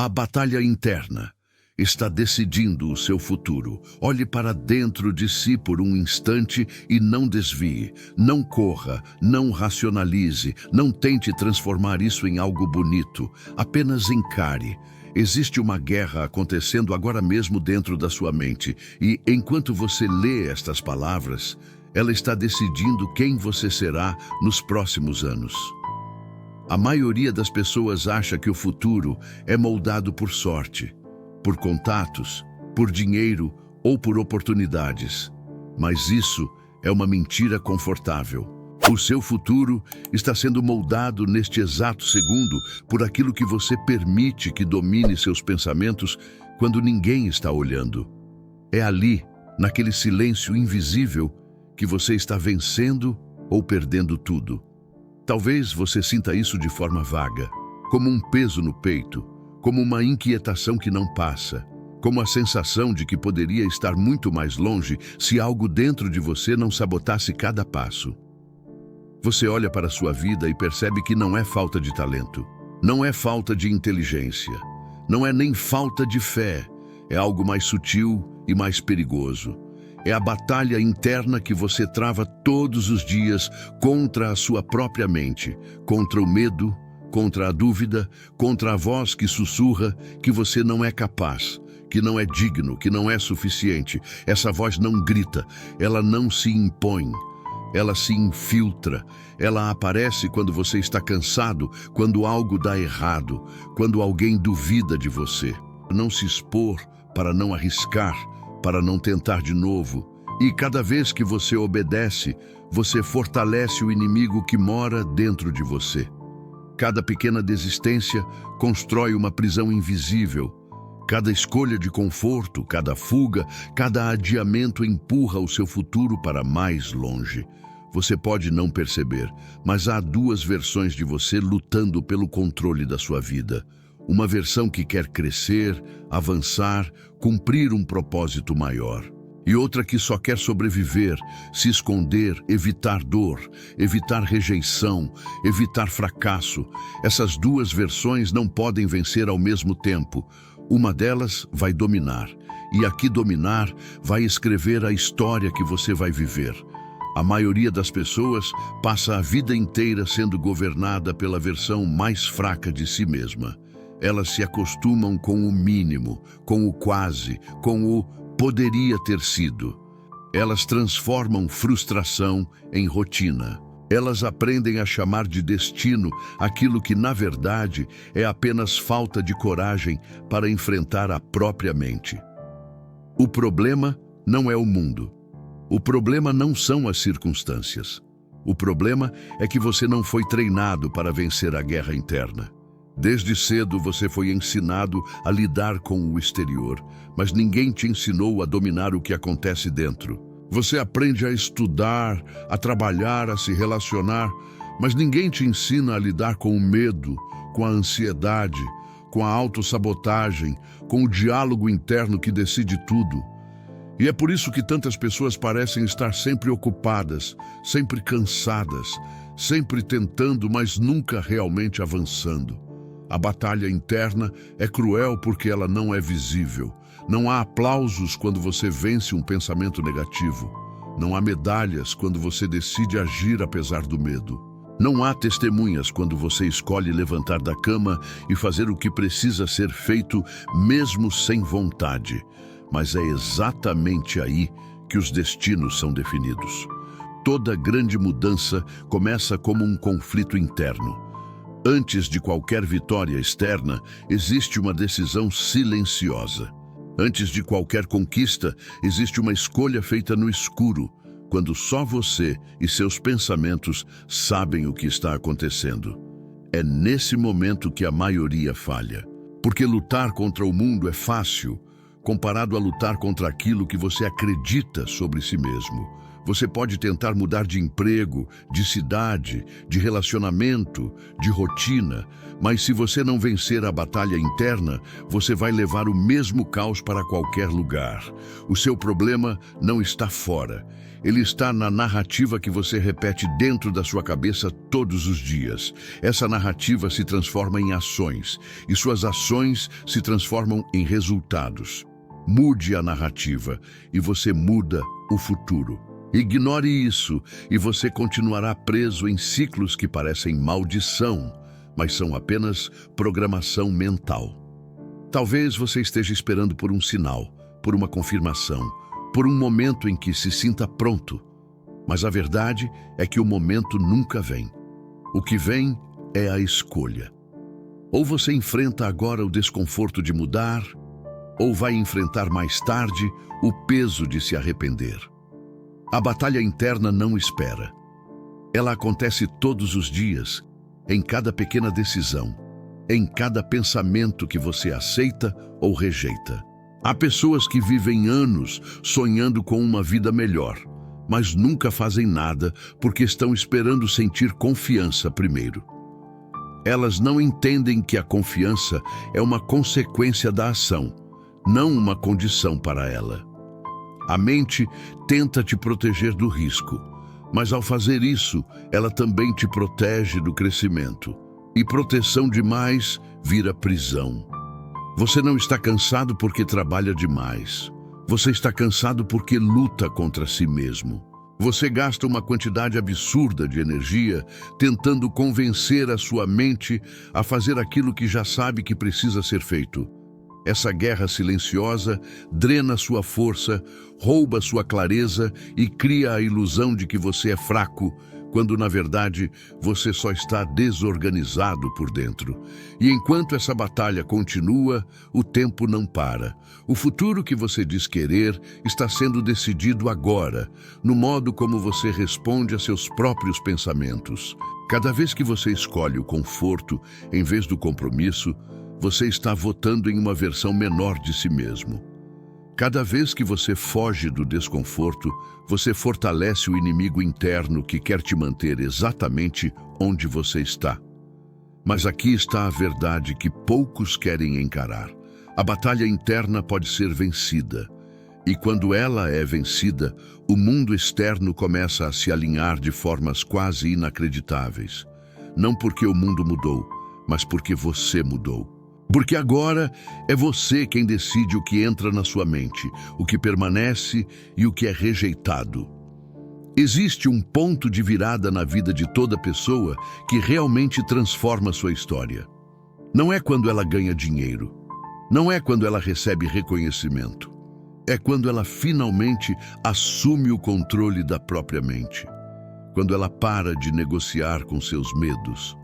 A batalha interna está decidindo o seu futuro. Olhe para dentro de si por um instante e não desvie. Não corra, não racionalize, não tente transformar isso em algo bonito. Apenas encare. Existe uma guerra acontecendo agora mesmo dentro da sua mente e, enquanto você lê estas palavras, ela está decidindo quem você será nos próximos anos. A maioria das pessoas acha que o futuro é moldado por sorte, por contatos, por dinheiro ou por oportunidades. Mas isso é uma mentira confortável. O seu futuro está sendo moldado neste exato segundo por aquilo que você permite que domine seus pensamentos quando ninguém está olhando. É ali, naquele silêncio invisível, que você está vencendo ou perdendo tudo. Talvez você sinta isso de forma vaga, como um peso no peito, como uma inquietação que não passa, como a sensação de que poderia estar muito mais longe se algo dentro de você não sabotasse cada passo. Você olha para a sua vida e percebe que não é falta de talento, não é falta de inteligência, não é nem falta de fé, é algo mais sutil e mais perigoso. É a batalha interna que você trava todos os dias contra a sua própria mente, contra o medo, contra a dúvida, contra a voz que sussurra que você não é capaz, que não é digno, que não é suficiente. Essa voz não grita, ela não se impõe, ela se infiltra. Ela aparece quando você está cansado, quando algo dá errado, quando alguém duvida de você. Não se expor para não arriscar, para não tentar de novo. E cada vez que você obedece, você fortalece o inimigo que mora dentro de você. Cada pequena desistência constrói uma prisão invisível. Cada escolha de conforto, cada fuga, cada adiamento empurra o seu futuro para mais longe. Você pode não perceber, mas há duas versões de você lutando pelo controle da sua vida. Uma versão que quer crescer, avançar, cumprir um propósito maior. E outra que só quer sobreviver, se esconder, evitar dor, evitar rejeição, evitar fracasso. Essas duas versões não podem vencer ao mesmo tempo. Uma delas vai dominar, e a que dominar vai escrever a história que você vai viver. A maioria das pessoas passa a vida inteira sendo governada pela versão mais fraca de si mesma. Elas se acostumam com o mínimo, com o quase, com o poderia ter sido. Elas transformam frustração em rotina. Elas aprendem a chamar de destino aquilo que, na verdade, é apenas falta de coragem para enfrentar a própria mente. O problema não é o mundo. O problema não são as circunstâncias. O problema é que você não foi treinado para vencer a guerra interna. Desde cedo você foi ensinado a lidar com o exterior, mas ninguém te ensinou a dominar o que acontece dentro. Você aprende a estudar, a trabalhar, a se relacionar, mas ninguém te ensina a lidar com o medo, com a ansiedade, com a autossabotagem, com o diálogo interno que decide tudo. E é por isso que tantas pessoas parecem estar sempre ocupadas, sempre cansadas, sempre tentando, mas nunca realmente avançando. A batalha interna é cruel porque ela não é visível. Não há aplausos quando você vence um pensamento negativo. Não há medalhas quando você decide agir apesar do medo. Não há testemunhas quando você escolhe levantar da cama e fazer o que precisa ser feito mesmo sem vontade. Mas é exatamente aí que os destinos são definidos. Toda grande mudança começa como um conflito interno. Antes de qualquer vitória externa, existe uma decisão silenciosa. Antes de qualquer conquista, existe uma escolha feita no escuro, quando só você e seus pensamentos sabem o que está acontecendo. É nesse momento que a maioria falha. Porque lutar contra o mundo é fácil, comparado a lutar contra aquilo que você acredita sobre si mesmo. Você pode tentar mudar de emprego, de cidade, de relacionamento, de rotina, mas se você não vencer a batalha interna, você vai levar o mesmo caos para qualquer lugar. O seu problema não está fora. Ele está na narrativa que você repete dentro da sua cabeça todos os dias. Essa narrativa se transforma em ações, e suas ações se transformam em resultados. Mude a narrativa, e você muda o futuro. Ignore isso, e você continuará preso em ciclos que parecem maldição, mas são apenas programação mental. Talvez você esteja esperando por um sinal, por uma confirmação, por um momento em que se sinta pronto. Mas a verdade é que o momento nunca vem. O que vem é a escolha. Ou você enfrenta agora o desconforto de mudar, ou vai enfrentar mais tarde o peso de se arrepender. A batalha interna não espera. Ela acontece todos os dias, em cada pequena decisão, em cada pensamento que você aceita ou rejeita. Há pessoas que vivem anos sonhando com uma vida melhor, mas nunca fazem nada porque estão esperando sentir confiança primeiro. Elas não entendem que a confiança é uma consequência da ação, não uma condição para ela. A mente tenta te proteger do risco, mas ao fazer isso, ela também te protege do crescimento. E proteção demais vira prisão. Você não está cansado porque trabalha demais. Você está cansado porque luta contra si mesmo. Você gasta uma quantidade absurda de energia tentando convencer a sua mente a fazer aquilo que já sabe que precisa ser feito. Essa guerra silenciosa drena sua força, rouba sua clareza e cria a ilusão de que você é fraco, quando na verdade você só está desorganizado por dentro. E enquanto essa batalha continua, o tempo não para. O futuro que você diz querer está sendo decidido agora, no modo como você responde a seus próprios pensamentos. Cada vez que você escolhe o conforto em vez do compromisso, você está votando em uma versão menor de si mesmo. Cada vez que você foge do desconforto, você fortalece o inimigo interno que quer te manter exatamente onde você está. Mas aqui está a verdade que poucos querem encarar. A batalha interna pode ser vencida. E quando ela é vencida, o mundo externo começa a se alinhar de formas quase inacreditáveis. Não porque o mundo mudou, mas porque você mudou. Porque agora é você quem decide o que entra na sua mente, o que permanece e o que é rejeitado. Existe um ponto de virada na vida de toda pessoa que realmente transforma sua história. Não é quando ela ganha dinheiro. Não é quando ela recebe reconhecimento. É quando ela finalmente assume o controle da própria mente. Quando ela para de negociar com seus medos.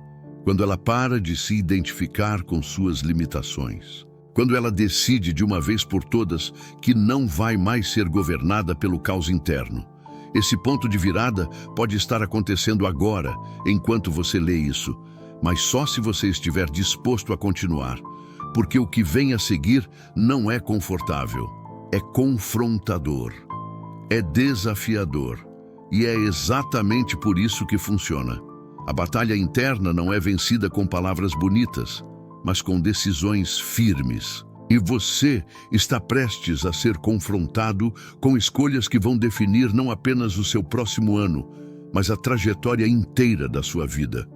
Quando ela para de se identificar com suas limitações. Quando ela decide de uma vez por todas que não vai mais ser governada pelo caos interno. Esse ponto de virada pode estar acontecendo agora, enquanto você lê isso, mas só se você estiver disposto a continuar, porque o que vem a seguir não é confortável, é confrontador, é desafiador, e é exatamente por isso que funciona. A batalha interna não é vencida com palavras bonitas, mas com decisões firmes. E você está prestes a ser confrontado com escolhas que vão definir não apenas o seu próximo ano, mas a trajetória inteira da sua vida.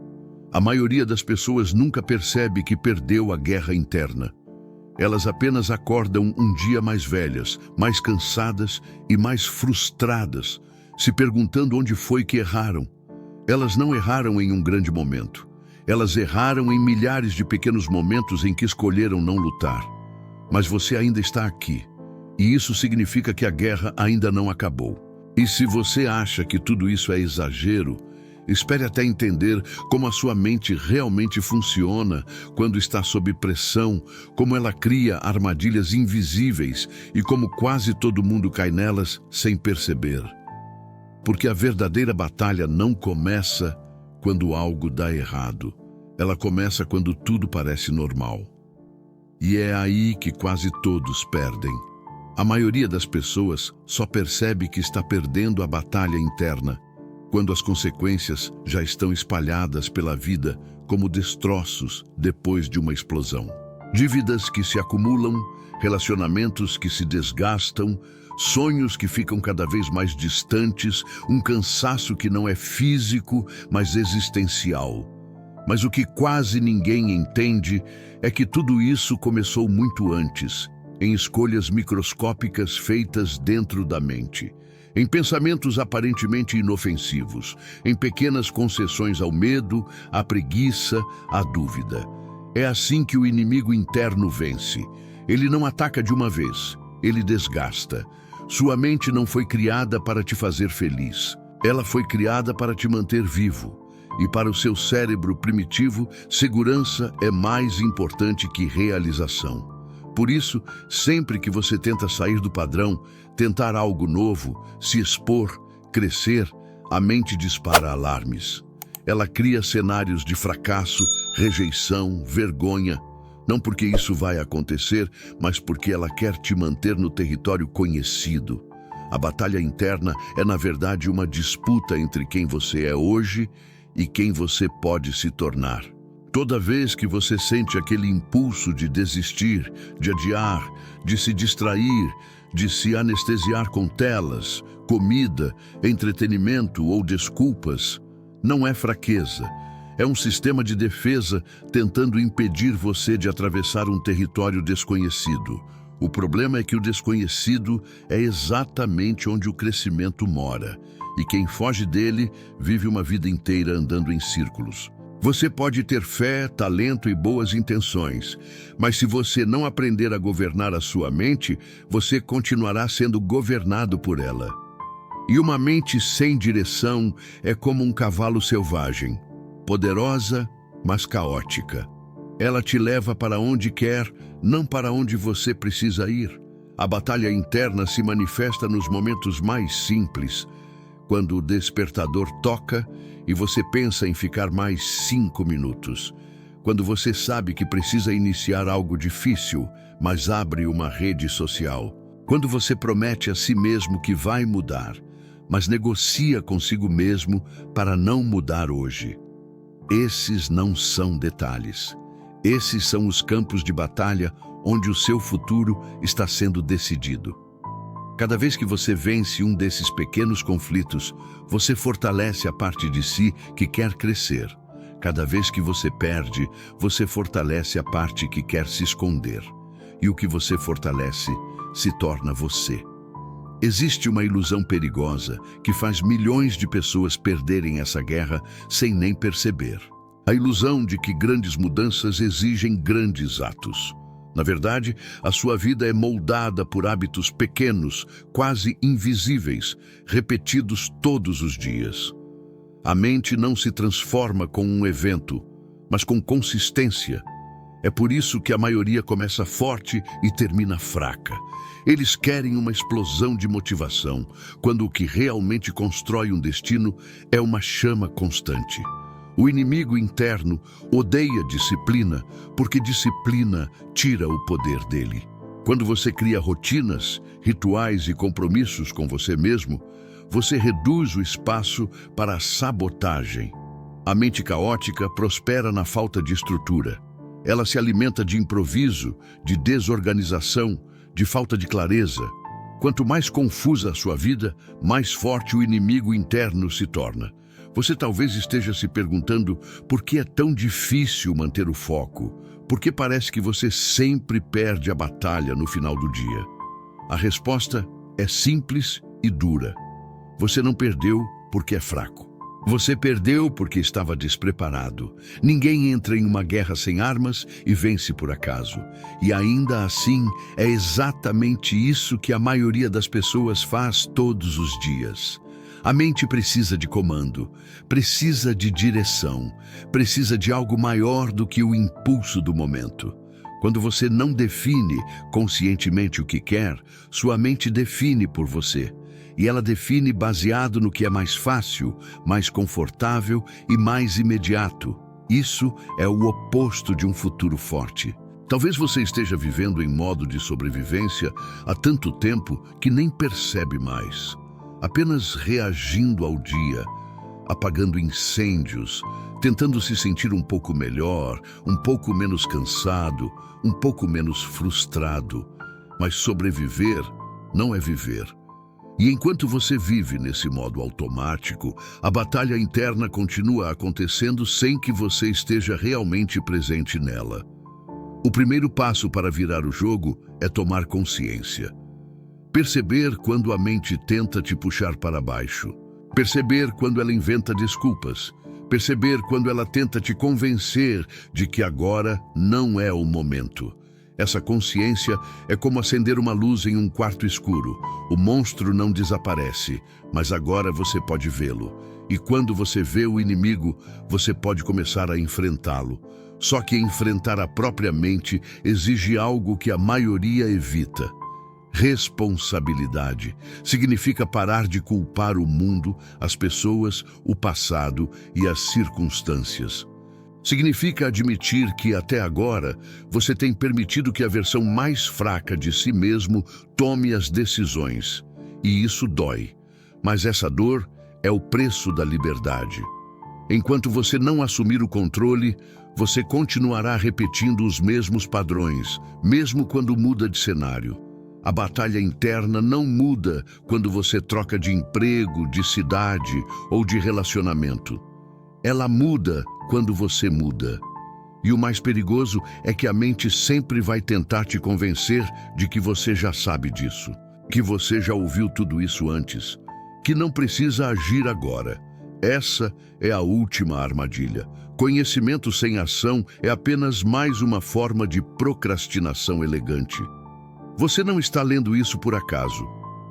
A maioria das pessoas nunca percebe que perdeu a guerra interna. Elas apenas acordam um dia mais velhas, mais cansadas e mais frustradas, se perguntando onde foi que erraram. Elas não erraram em um grande momento. Elas erraram em milhares de pequenos momentos em que escolheram não lutar. Mas você ainda está aqui. E isso significa que a guerra ainda não acabou. E se você acha que tudo isso é exagero, espere até entender como a sua mente realmente funciona quando está sob pressão, como ela cria armadilhas invisíveis e como quase todo mundo cai nelas sem perceber. Porque a verdadeira batalha não começa quando algo dá errado. Ela começa quando tudo parece normal. E é aí que quase todos perdem. A maioria das pessoas só percebe que está perdendo a batalha interna quando as consequências já estão espalhadas pela vida como destroços depois de uma explosão. Dívidas que se acumulam, relacionamentos que se desgastam, sonhos que ficam cada vez mais distantes, um cansaço que não é físico, mas existencial. Mas o que quase ninguém entende é que tudo isso começou muito antes, em escolhas microscópicas feitas dentro da mente, em pensamentos aparentemente inofensivos, em pequenas concessões ao medo, à preguiça, à dúvida. É assim que o inimigo interno vence. Ele não ataca de uma vez, ele desgasta. Sua mente não foi criada para te fazer feliz. Ela foi criada para te manter vivo. E para o seu cérebro primitivo, segurança é mais importante que realização. Por isso, sempre que você tenta sair do padrão, tentar algo novo, se expor, crescer, a mente dispara alarmes. Ela cria cenários de fracasso, rejeição, vergonha. Não porque isso vai acontecer, mas porque ela quer te manter no território conhecido. A batalha interna é, na verdade, uma disputa entre quem você é hoje e quem você pode se tornar. Toda vez que você sente aquele impulso de desistir, de adiar, de se distrair, de se anestesiar com telas, comida, entretenimento ou desculpas, não é fraqueza. É um sistema de defesa tentando impedir você de atravessar um território desconhecido. O problema é que o desconhecido é exatamente onde o crescimento mora. E quem foge dele vive uma vida inteira andando em círculos. Você pode ter fé, talento e boas intenções, mas se você não aprender a governar a sua mente, você continuará sendo governado por ela. E uma mente sem direção é como um cavalo selvagem, poderosa, mas caótica. Ela te leva para onde quer, não para onde você precisa ir. A batalha interna se manifesta nos momentos mais simples, quando o despertador toca e você pensa em ficar mais 5 minutos. Quando você sabe que precisa iniciar algo difícil, mas abre uma rede social. Quando você promete a si mesmo que vai mudar, mas negocia consigo mesmo para não mudar hoje. Esses não são detalhes. Esses são os campos de batalha onde o seu futuro está sendo decidido. Cada vez que você vence um desses pequenos conflitos, você fortalece a parte de si que quer crescer. Cada vez que você perde, você fortalece a parte que quer se esconder. E o que você fortalece se torna você. Existe uma ilusão perigosa que faz milhões de pessoas perderem essa guerra sem nem perceber. A ilusão de que grandes mudanças exigem grandes atos. Na verdade, a sua vida é moldada por hábitos pequenos, quase invisíveis, repetidos todos os dias. A mente não se transforma com um evento, mas com consistência. É por isso que a maioria começa forte e termina fraca. Eles querem uma explosão de motivação, quando o que realmente constrói um destino é uma chama constante. O inimigo interno odeia disciplina, porque disciplina tira o poder dele. Quando você cria rotinas, rituais e compromissos com você mesmo, você reduz o espaço para a sabotagem. A mente caótica prospera na falta de estrutura. Ela se alimenta de improviso, de desorganização, de falta de clareza. Quanto mais confusa a sua vida, mais forte o inimigo interno se torna. Você talvez esteja se perguntando por que é tão difícil manter o foco, por que parece que você sempre perde a batalha no final do dia. A resposta é simples e dura. Você não perdeu porque é fraco. Você perdeu porque estava despreparado. Ninguém entra em uma guerra sem armas e vence por acaso. E ainda assim, é exatamente isso que a maioria das pessoas faz todos os dias. A mente precisa de comando, precisa de direção, precisa de algo maior do que o impulso do momento. Quando você não define conscientemente o que quer, sua mente define por você. E ela define baseado no que é mais fácil, mais confortável e mais imediato. Isso é o oposto de um futuro forte. Talvez você esteja vivendo em modo de sobrevivência há tanto tempo que nem percebe mais, apenas reagindo ao dia, apagando incêndios, tentando se sentir um pouco melhor, um pouco menos cansado, um pouco menos frustrado. Mas sobreviver não é viver. E enquanto você vive nesse modo automático, a batalha interna continua acontecendo sem que você esteja realmente presente nela. O primeiro passo para virar o jogo é tomar consciência. Perceber quando a mente tenta te puxar para baixo. Perceber quando ela inventa desculpas. Perceber quando ela tenta te convencer de que agora não é o momento. Essa consciência é como acender uma luz em um quarto escuro. O monstro não desaparece, mas agora você pode vê-lo. E quando você vê o inimigo, você pode começar a enfrentá-lo. Só que enfrentar a própria mente exige algo que a maioria evita. Responsabilidade significa parar de culpar o mundo, as pessoas, o passado e as circunstâncias. Significa admitir que até agora você tem permitido que a versão mais fraca de si mesmo tome as decisões. E isso dói. Mas essa dor é o preço da liberdade. Enquanto você não assumir o controle, você continuará repetindo os mesmos padrões, mesmo quando muda de cenário. A batalha interna não muda quando você troca de emprego, de cidade ou de relacionamento. Ela muda quando você muda. E o mais perigoso é que a mente sempre vai tentar te convencer de que você já sabe disso, que você já ouviu tudo isso antes, que não precisa agir agora. Essa é a última armadilha. Conhecimento sem ação é apenas mais uma forma de procrastinação elegante. Você não está lendo isso por acaso.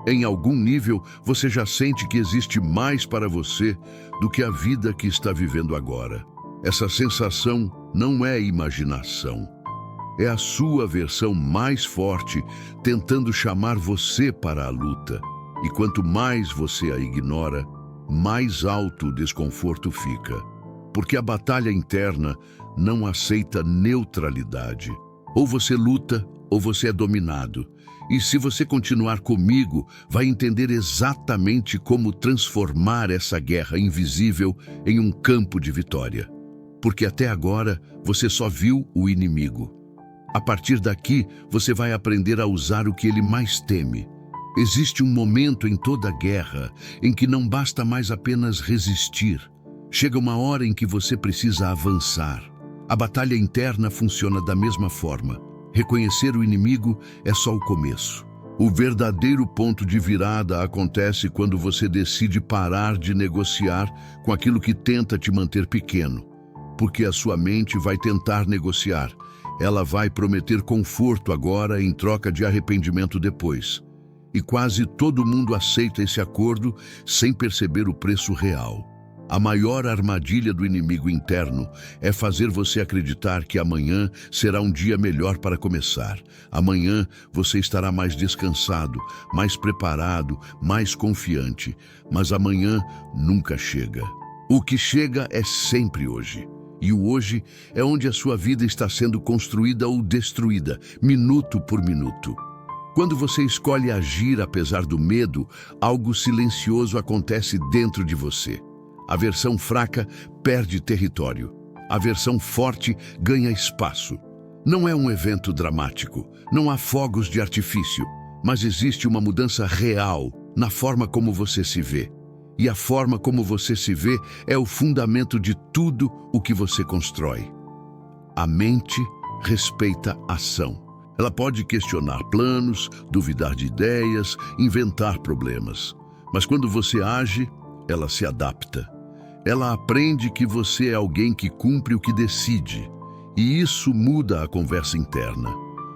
Em algum nível, você já sente que existe mais para você do que a vida que está vivendo agora. Essa sensação não é imaginação. É a sua versão mais forte tentando chamar você para a luta. E quanto mais você a ignora, mais alto o desconforto fica. Porque a batalha interna não aceita neutralidade. Ou você luta, ou você é dominado. E se você continuar comigo, vai entender exatamente como transformar essa guerra invisível em um campo de vitória. Porque até agora você só viu o inimigo. A partir daqui, você vai aprender a usar o que ele mais teme. Existe um momento em toda guerra em que não basta mais apenas resistir. Chega uma hora em que você precisa avançar. A batalha interna funciona da mesma forma. Reconhecer o inimigo é só o começo. O verdadeiro ponto de virada acontece quando você decide parar de negociar com aquilo que tenta te manter pequeno. Porque a sua mente vai tentar negociar. Ela vai prometer conforto agora em troca de arrependimento depois. E quase todo mundo aceita esse acordo sem perceber o preço real. A maior armadilha do inimigo interno é fazer você acreditar que amanhã será um dia melhor para começar. Amanhã você estará mais descansado, mais preparado, mais confiante. Mas amanhã nunca chega. O que chega é sempre hoje. E o hoje é onde a sua vida está sendo construída ou destruída, minuto por minuto. Quando você escolhe agir apesar do medo, algo silencioso acontece dentro de você. A versão fraca perde território. A versão forte ganha espaço. Não é um evento dramático, não há fogos de artifício, mas existe uma mudança real na forma como você se vê. E a forma como você se vê é o fundamento de tudo o que você constrói. A mente respeita a ação. Ela pode questionar planos, duvidar de ideias, inventar problemas. Mas quando você age, ela se adapta. Ela aprende que você é alguém que cumpre o que decide. E isso muda a conversa interna.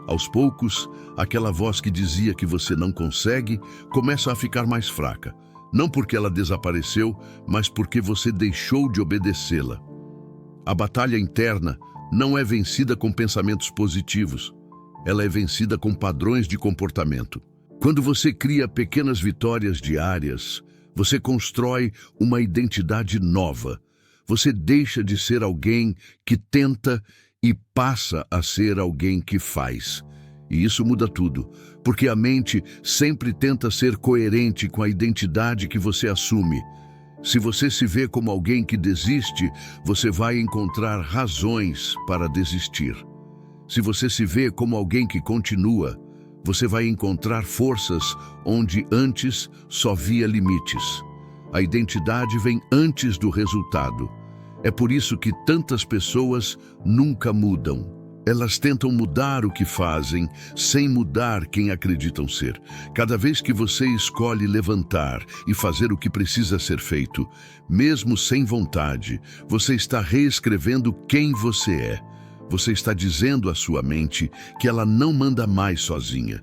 Aos poucos, aquela voz que dizia que você não consegue começa a ficar mais fraca. Não porque ela desapareceu, mas porque você deixou de obedecê-la. A batalha interna não é vencida com pensamentos positivos. Ela é vencida com padrões de comportamento. Quando você cria pequenas vitórias diárias, você constrói uma identidade nova. Você deixa de ser alguém que tenta e passa a ser alguém que faz. E isso muda tudo, porque a mente sempre tenta ser coerente com a identidade que você assume. Se você se vê como alguém que desiste, você vai encontrar razões para desistir. Se você se vê como alguém que continua, você vai encontrar forças onde antes só via limites. A identidade vem antes do resultado. É por isso que tantas pessoas nunca mudam. Elas tentam mudar o que fazem, sem mudar quem acreditam ser. Cada vez que você escolhe levantar e fazer o que precisa ser feito, mesmo sem vontade, você está reescrevendo quem você é. Você está dizendo à sua mente que ela não manda mais sozinha.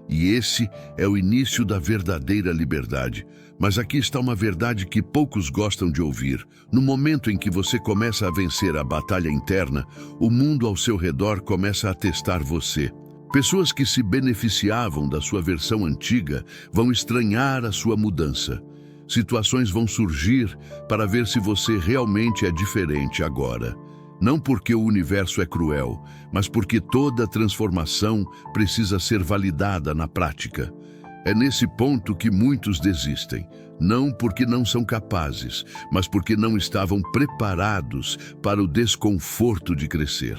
E esse é o início da verdadeira liberdade. Mas aqui está uma verdade que poucos gostam de ouvir. No momento em que você começa a vencer a batalha interna, o mundo ao seu redor começa a testar você. Pessoas que se beneficiavam da sua versão antiga vão estranhar a sua mudança. Situações vão surgir para ver se você realmente é diferente agora. Não porque o universo é cruel, mas porque toda transformação precisa ser validada na prática. É nesse ponto que muitos desistem, não porque não são capazes, mas porque não estavam preparados para o desconforto de crescer.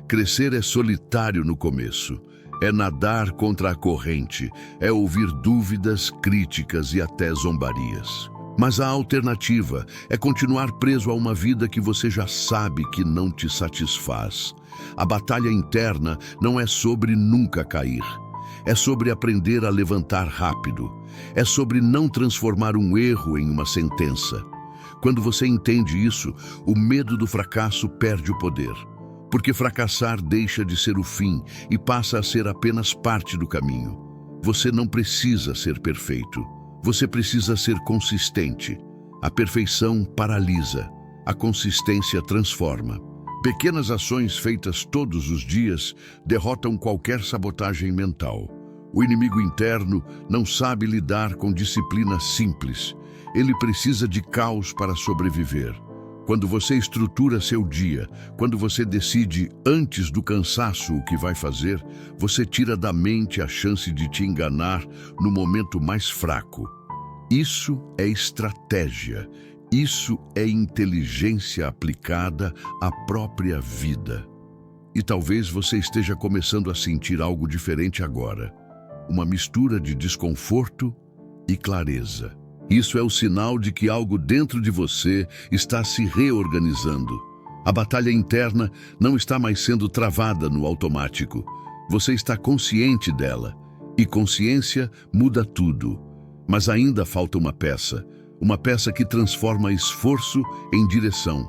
Crescer é solitário no começo, é nadar contra a corrente, é ouvir dúvidas, críticas e até zombarias. Mas a alternativa é continuar preso a uma vida que você já sabe que não te satisfaz. A batalha interna não é sobre nunca cair. É sobre aprender a levantar rápido. É sobre não transformar um erro em uma sentença. Quando você entende isso, o medo do fracasso perde o poder. Porque fracassar deixa de ser o fim e passa a ser apenas parte do caminho. Você não precisa ser perfeito. Você precisa ser consistente. A perfeição paralisa. A consistência transforma. Pequenas ações feitas todos os dias derrotam qualquer sabotagem mental. O inimigo interno não sabe lidar com disciplina simples. Ele precisa de caos para sobreviver. Quando você estrutura seu dia, quando você decide antes do cansaço o que vai fazer, você tira da mente a chance de te enganar no momento mais fraco. Isso é estratégia. Isso é inteligência aplicada à própria vida. E talvez você esteja começando a sentir algo diferente agora. Uma mistura de desconforto e clareza. Isso é o sinal de que algo dentro de você está se reorganizando. A batalha interna não está mais sendo travada no automático. Você está consciente dela. E consciência muda tudo. Mas ainda falta uma peça que transforma esforço em direção.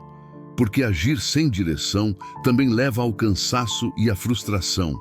Porque agir sem direção também leva ao cansaço e à frustração.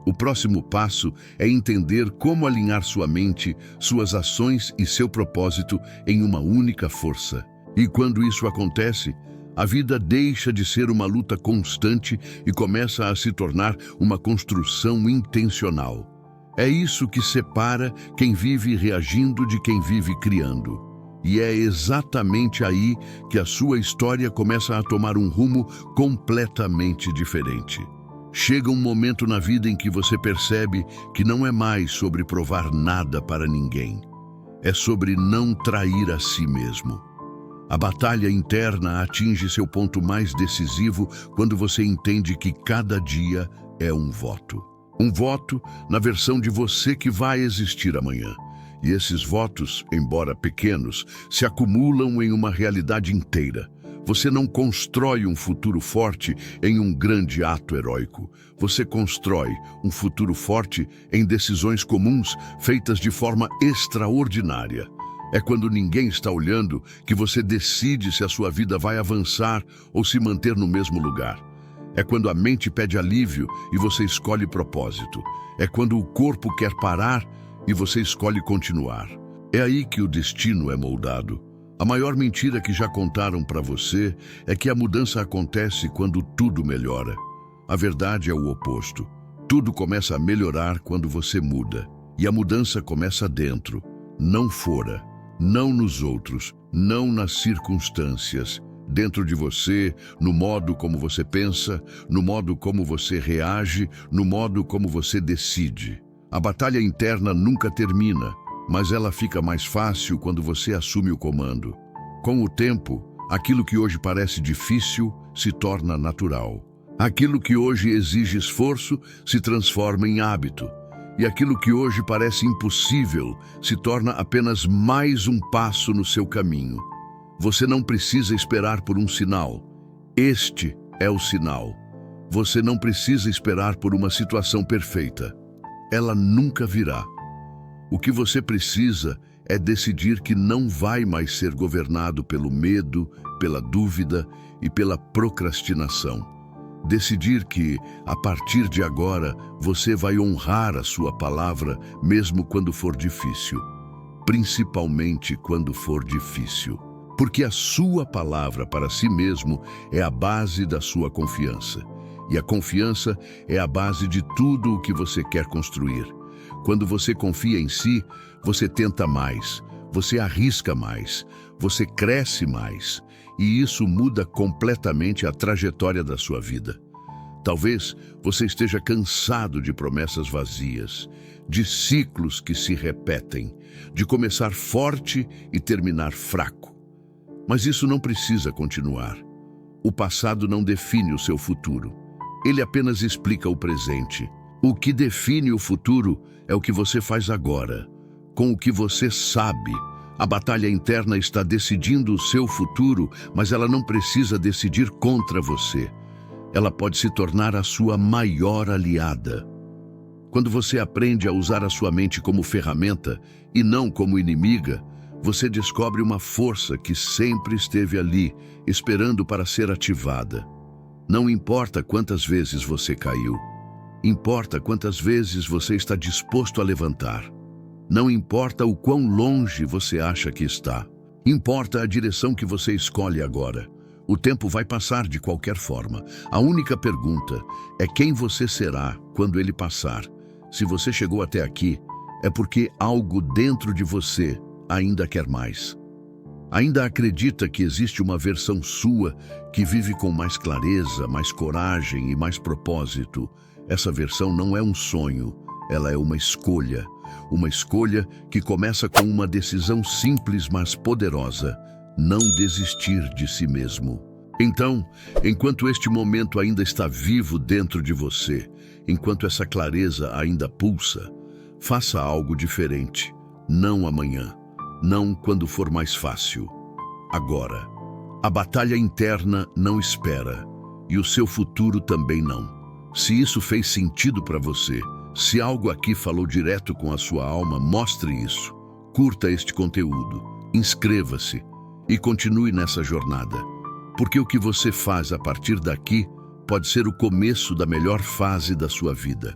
O próximo passo é entender como alinhar sua mente, suas ações e seu propósito em uma única força. E quando isso acontece, a vida deixa de ser uma luta constante e começa a se tornar uma construção intencional. É isso que separa quem vive reagindo de quem vive criando. E é exatamente aí que a sua história começa a tomar um rumo completamente diferente. Chega um momento na vida em que você percebe que não é mais sobre provar nada para ninguém. É sobre não trair a si mesmo. A batalha interna atinge seu ponto mais decisivo quando você entende que cada dia é um voto. Um voto na versão de você que vai existir amanhã. E esses votos, embora pequenos, se acumulam em uma realidade inteira. Você não constrói um futuro forte em um grande ato heróico. Você constrói um futuro forte em decisões comuns feitas de forma extraordinária. É quando ninguém está olhando que você decide se a sua vida vai avançar ou se manter no mesmo lugar. É quando a mente pede alívio e você escolhe propósito. É quando o corpo quer parar e você escolhe continuar. É aí que o destino é moldado. A maior mentira que já contaram para você é que a mudança acontece quando tudo melhora. A verdade é o oposto. Tudo começa a melhorar quando você muda. E a mudança começa dentro, não fora, não nos outros, não nas circunstâncias. Dentro de você, no modo como você pensa, no modo como você reage, no modo como você decide. A batalha interna nunca termina, mas ela fica mais fácil quando você assume o comando. Com o tempo, aquilo que hoje parece difícil se torna natural. Aquilo que hoje exige esforço se transforma em hábito. E aquilo que hoje parece impossível se torna apenas mais um passo no seu caminho. Você não precisa esperar por um sinal. Este é o sinal. Você não precisa esperar por uma situação perfeita. Ela nunca virá. O que você precisa é decidir que não vai mais ser governado pelo medo, pela dúvida e pela procrastinação. Decidir que, a partir de agora, você vai honrar a sua palavra mesmo quando for difícil. Principalmente quando for difícil. Porque a sua palavra para si mesmo é a base da sua confiança. E a confiança é a base de tudo o que você quer construir. Quando você confia em si, você tenta mais, você arrisca mais, você cresce mais. E isso muda completamente a trajetória da sua vida. Talvez você esteja cansado de promessas vazias, de ciclos que se repetem, de começar forte e terminar fraco. Mas isso não precisa continuar. O passado não define o seu futuro. Ele apenas explica o presente. O que define o futuro é o que você faz agora, com o que você sabe. A batalha interna está decidindo o seu futuro, mas ela não precisa decidir contra você. Ela pode se tornar a sua maior aliada. Quando você aprende a usar a sua mente como ferramenta e não como inimiga, você descobre uma força que sempre esteve ali, esperando para ser ativada. Não importa quantas vezes você caiu. Importa quantas vezes você está disposto a levantar. Não importa o quão longe você acha que está. Importa a direção que você escolhe agora. O tempo vai passar de qualquer forma. A única pergunta é quem você será quando ele passar. Se você chegou até aqui, é porque algo dentro de você ainda quer mais. Ainda acredita que existe uma versão sua que vive com mais clareza, mais coragem e mais propósito. Essa versão não é um sonho, ela é uma escolha. Uma escolha que começa com uma decisão simples, mas poderosa: não desistir de si mesmo. Então, enquanto este momento ainda está vivo dentro de você, enquanto essa clareza ainda pulsa, faça algo diferente. Não amanhã. Não quando for mais fácil. Agora. A batalha interna não espera, e o seu futuro também não. Se isso fez sentido para você, se algo aqui falou direto com a sua alma, mostre isso. Curta este conteúdo, inscreva-se e continue nessa jornada. Porque o que você faz a partir daqui pode ser o começo da melhor fase da sua vida.